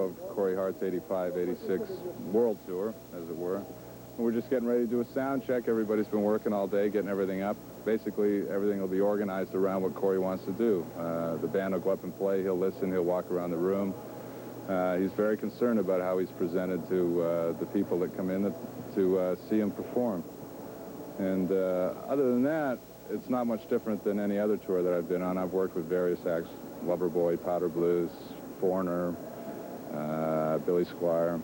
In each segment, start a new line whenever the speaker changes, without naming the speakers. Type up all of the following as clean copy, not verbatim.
of Corey Hart's 85, 86 World Tour, as it were. And we're just getting ready to do a sound check. Everybody's been working all day, getting everything up. Basically, everything will be organized around what Corey wants to do. The band will go up and play. He'll listen. He'll walk around the room. He's very concerned about how he's presented to the people that come in to see him perform. And other than that, it's not much different than any other tour that I've been on. I've worked with various acts, Loverboy, Powder Blues, Foreigner, Billy Squire.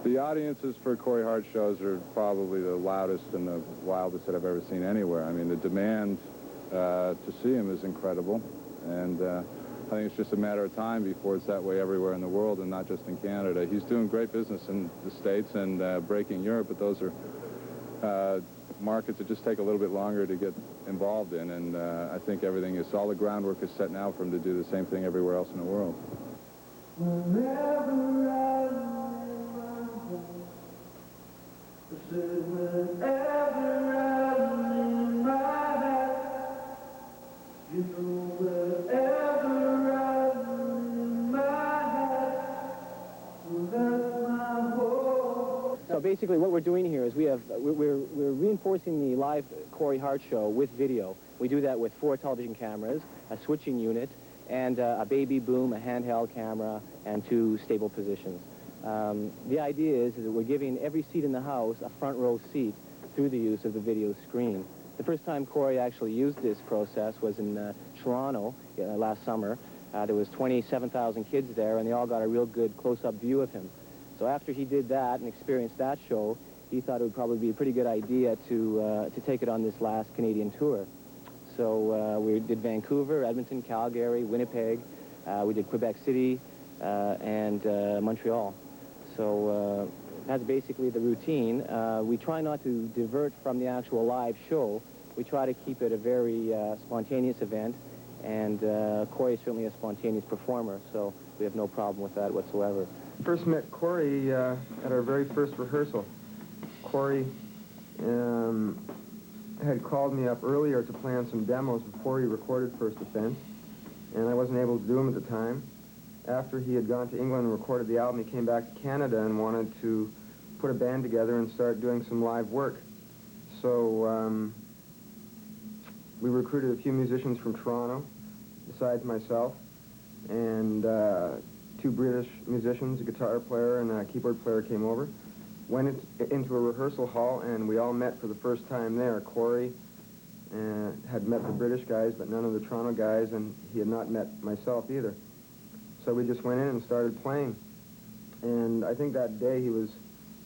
The audiences for Corey Hart shows are probably the loudest and the wildest that I've ever seen anywhere. I mean, the demand to see him is incredible. And I think it's just a matter of time before it's that way everywhere in the world and not just in Canada. He's doing great business in the States and breaking Europe, but those are markets that just take a little bit longer to get involved in. And I think all the groundwork is set now for him to do the same thing everywhere else in the world.
So basically what we're doing here is we're reinforcing the live Corey Hart show with video. We do that with 4 television cameras, a switching unit, and a baby boom, a handheld camera, and 2 stable positions. The idea is that we're giving every seat in the house a front row seat through the use of the video screen. The first time Corey actually used this process was in Toronto last summer. There was 27,000 kids there, and they all got a real good close-up view of him. So after he did that and experienced that show, he thought it would probably be a pretty good idea to take it on this last Canadian tour. So we did Vancouver, Edmonton, Calgary, Winnipeg. We did Quebec City and Montreal. So that's basically the routine. We try not to divert from the actual live show. We try to keep it a very spontaneous event, and Corey is certainly a spontaneous performer, so we have no problem with that whatsoever.
First met Corey at our very first rehearsal. Corey had called me up earlier to plan some demos before he recorded First Offense, and I wasn't able to do them at the time. After he had gone to England and recorded the album, he came back to Canada and wanted to put a band together and start doing some live work. So we recruited a few musicians from Toronto, besides myself, and 2 British musicians, a guitar player and a keyboard player came over. Went into a rehearsal hall, and we all met for the first time there. Corey had met the British guys, but none of the Toronto guys, and he had not met myself either. So we just went in and started playing. And I think that day he was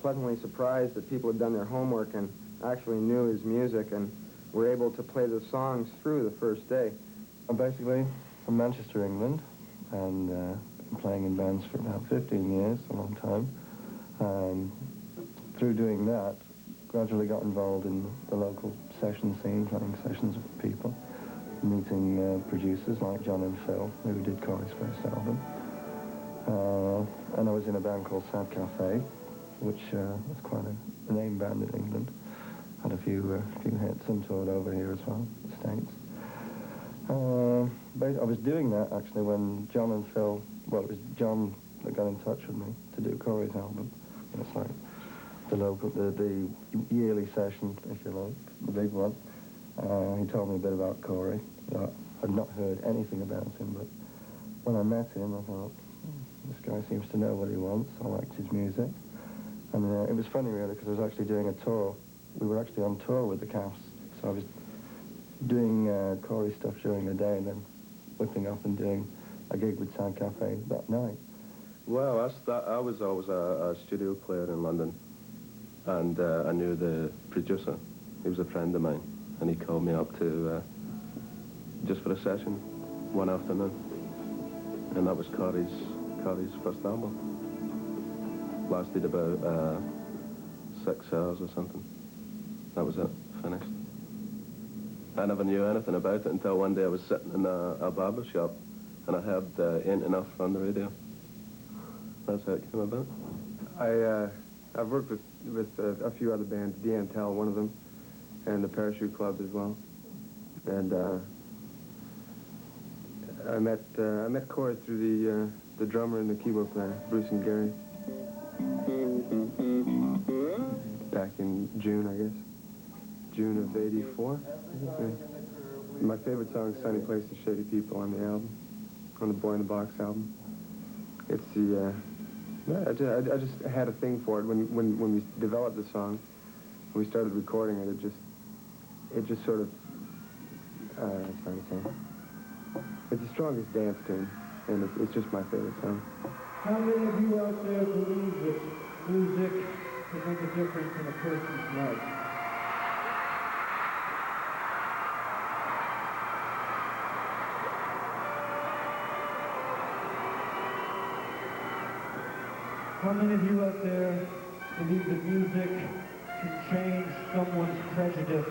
pleasantly surprised that people had done their homework and actually knew his music and were able to play the songs through the first day.
I'm basically from Manchester, England, and been playing in bands for about 15 years, a long time. Through doing that, gradually got involved in the local session scene, playing sessions with people, meeting producers like John and Phil, who did Corey's first album. And I was in a band called Sad Cafe, which was quite a name band in England. Had a few hits and toured over here as well, the States. I was doing that actually when John and Phil, well, it was John that got in touch with me to do Corey's album. And it's like the yearly session, if you like, the big one. He told me a bit about Corey. I'd not heard anything about him, but when I met him, I thought, this guy seems to know what he wants. I liked his music. And it was funny, really, because I was actually doing a tour. We were actually on tour with the Cavs, so I was doing Corey stuff during the day and then whipping up and doing a gig with Sad Cafe that night.
Well, I was always a studio player in London, and I knew the producer. He was a friend of mine, and he called me up to just for a session one afternoon, and that was Corey's first album. Lasted about 6 hours or something. That was it, finished. I never knew anything about it until one day I was sitting in a barber shop and I heard Ain't Enough on the radio. That's how it came about.
I've worked with a few other bands, D'Antel, one of them, and the Parachute Club as well. And I met Corey through the drummer and the keyboard player, Bruce and Gary. Back in June, I guess. June of '84. My favorite song is Sunny Place and Shady People on the album, on the Boy in the Box album. It's the, I just had a thing for it. When we developed the song, when we started recording it, it just sort of, it's hard to say. It's the strongest dance tune, and it's just my favorite song.
How many of you out there believe that music can make a difference in a person's life? How many of you out there believe that music can change someone's prejudice?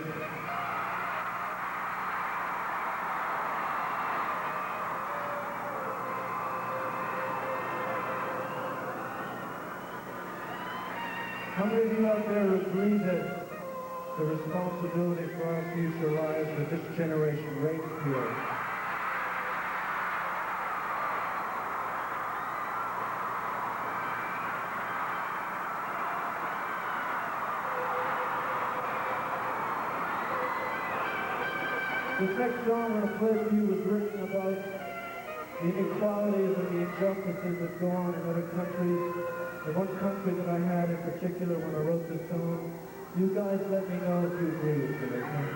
How many of you out there agree that the responsibility for our future lies with this generation right here? This next song I'm going to play for you was written about the inequalities and the injustices that go on in other countries. The one country that I had in particular when I wrote this song, you guys let me know if you agree with it, okay?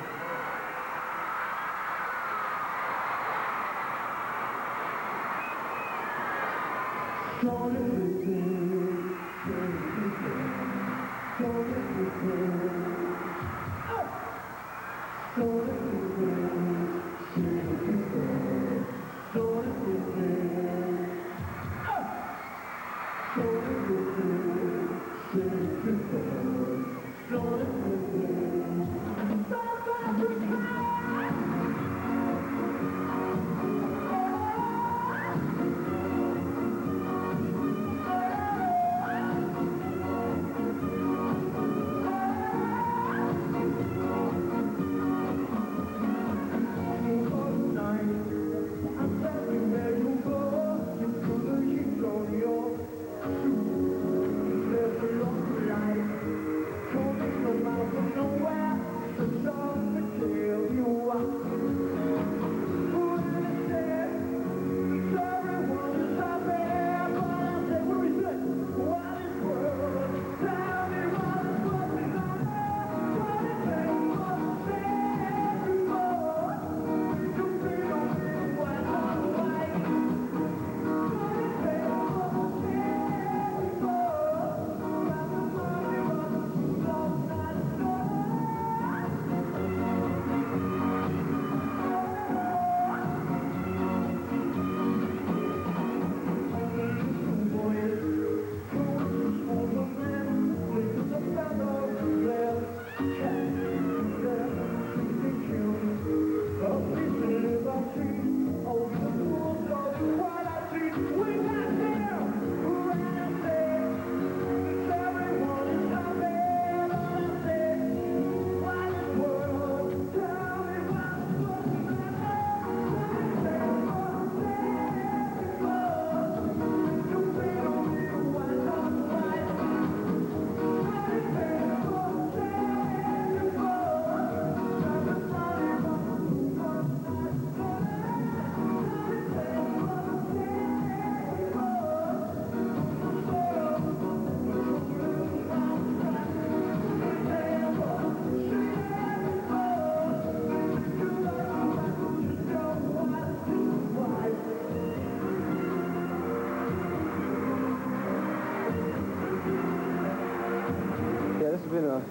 Been a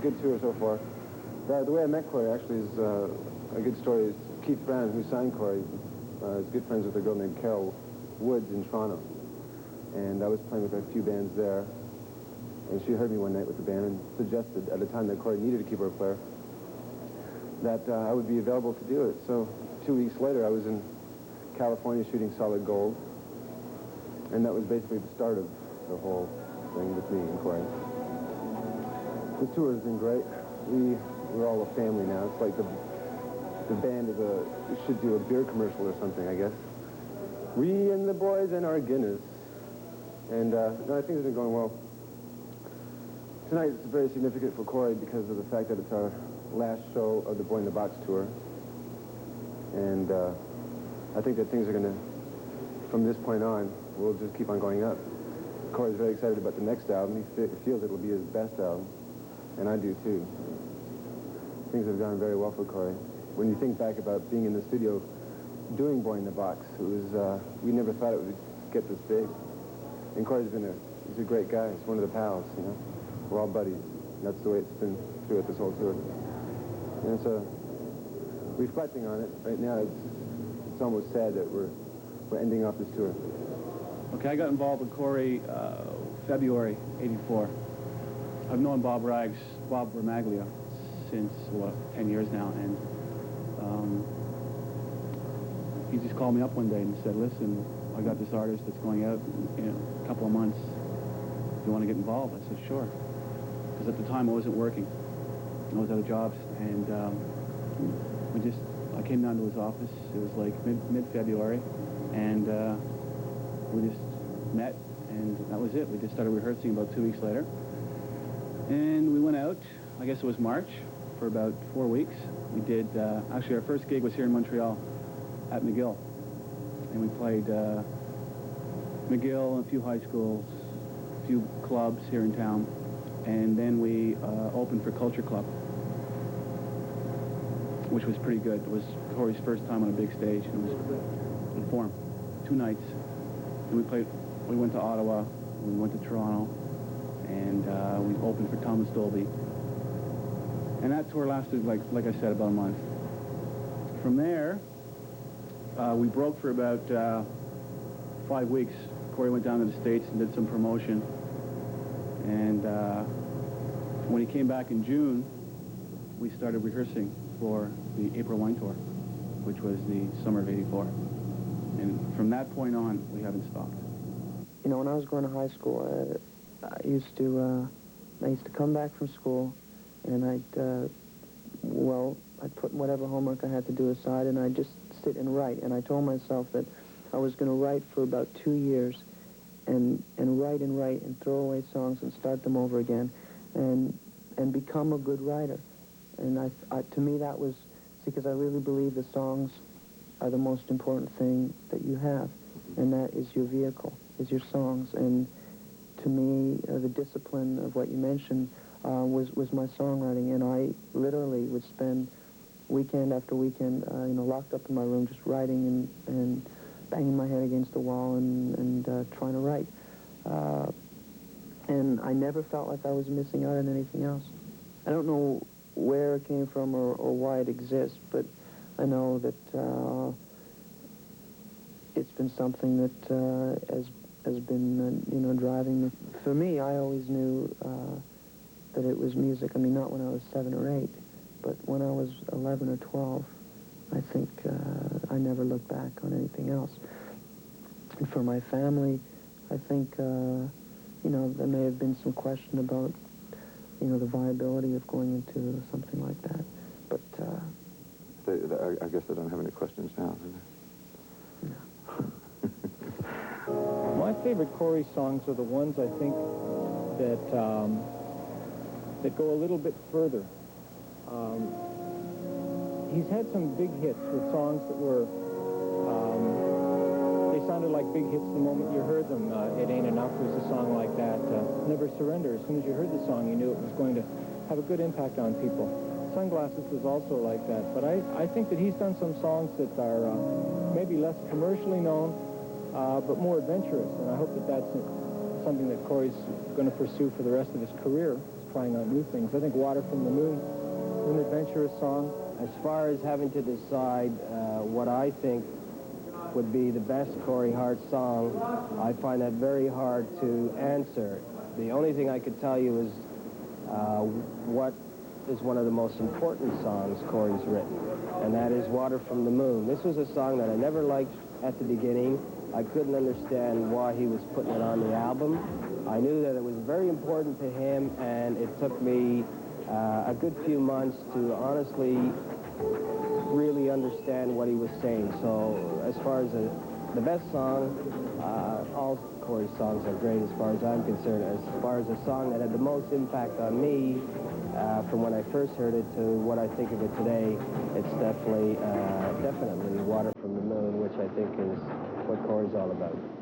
good tour so far. The way I met Corey actually is a good story. Is Keith Brown, who signed Corey, is good friends with a girl named Carol Woods in Toronto. And I was playing with a few bands there. And she heard me one night with the band and suggested at the time that Corey needed a keyboard player that I would be available to do it. So 2 weeks later, I was in California shooting Solid Gold. And that was basically the start of the whole thing with me and Corey. The tour has been great. We're all a family now. It's like the band should do a beer commercial or something, I guess. We and the boys and our Guinness. And no, I think it's been going well. Tonight it's very significant for Corey because of the fact that it's our last show of the Boy in the Box tour. And I think that things are going to, from this point on, we'll just keep on going up. Corey's very excited about the next album. He feels it'll be his best album. And I do too. Things have gone very well for Corey. When you think back about being in the studio doing Boy in the Box, it was, we never thought it would get this big. And Corey's he's a great guy. He's one of the pals, you know. We're all buddies. That's the way it's been throughout this whole tour. And so, reflecting on it, right now, it's almost sad that we're ending off this tour.
Okay, I got involved with Corey February '84. I've known Bob Ramaglia, since, 10 years now, and he just called me up one day and said, listen, I got this artist that's going out in a couple of months. Do you want to get involved? I said, sure. Because at the time I wasn't working. I was out of jobs, and I came down to his office. It was like mid-February, and we just met, and that was it. We just started rehearsing about 2 weeks later. And we went out, I guess it was March, for about 4 weeks. We did, actually our first gig was here in Montreal at McGill. And we played McGill and a few high schools, a few clubs here in town. And then we opened for Culture Club, which was pretty good. It was Corey's first time on a big stage, and it was in form. 2 nights. And we went to Ottawa, we went to Toronto, and we opened for Thomas Dolby. And that tour lasted, like I said, about a month. From there, we broke for about 5 weeks. Corey went down to the States and did some promotion. And when he came back in June, we started rehearsing for the April Wine Tour, which was the summer of '84. And from that point on, we haven't stopped.
You know, when I was going to high school, I used to come back from school, and I'd put whatever homework I had to do aside, and I'd just sit and write. And I told myself that I was going to write for about 2 years, and write and throw away songs and start them over again, and become a good writer. And to me, that was because I really believe the songs are the most important thing that you have, and that is your vehicle, is your songs. And to me, the discipline of what you mentioned was my songwriting, and I literally would spend weekend after weekend, locked up in my room, just writing and banging my head against the wall and trying to write. And I never felt like I was missing out on anything else. I don't know where it came from or why it exists, but I know that it's been something that has been driving me. For me, I always knew that it was music. I mean, not when I was 7 or 8, but when I was 11 or 12, I think I never looked back on anything else. And for my family, I think, there may have been some question about, the viability of going into something like that. But
I guess they don't have any questions now, do they?
No.
My favorite Corey songs are the ones, I think, that go a little bit further. He's had some big hits with songs that were, they sounded like big hits the moment you heard them. It Ain't Enough was a song like that. Never Surrender, as soon as you heard the song, you knew it was going to have a good impact on people. Sunglasses was also like that. But I think that he's done some songs that are maybe less commercially known, but more adventurous. And I hope that that's something that Corey's going to pursue for the rest of his career, is trying out new things. I think Water from the Moon is an adventurous song.
As far as having to decide what I think would be the best Corey Hart song, I find that very hard to answer. The only thing I could tell you is what is one of the most important songs Corey's written, and that is Water from the Moon. This was a song that I never liked at the beginning. I couldn't understand why he was putting it on the album. I knew that it was very important to him, and it took me a good few months to honestly really understand what he was saying. So as far as
The best song, all Corey's songs are great as far as I'm concerned. As far as a song that had the most impact on me, from when I first heard it to what I think of it today, it's definitely Water from the Moon, which I think is what Corey's all about.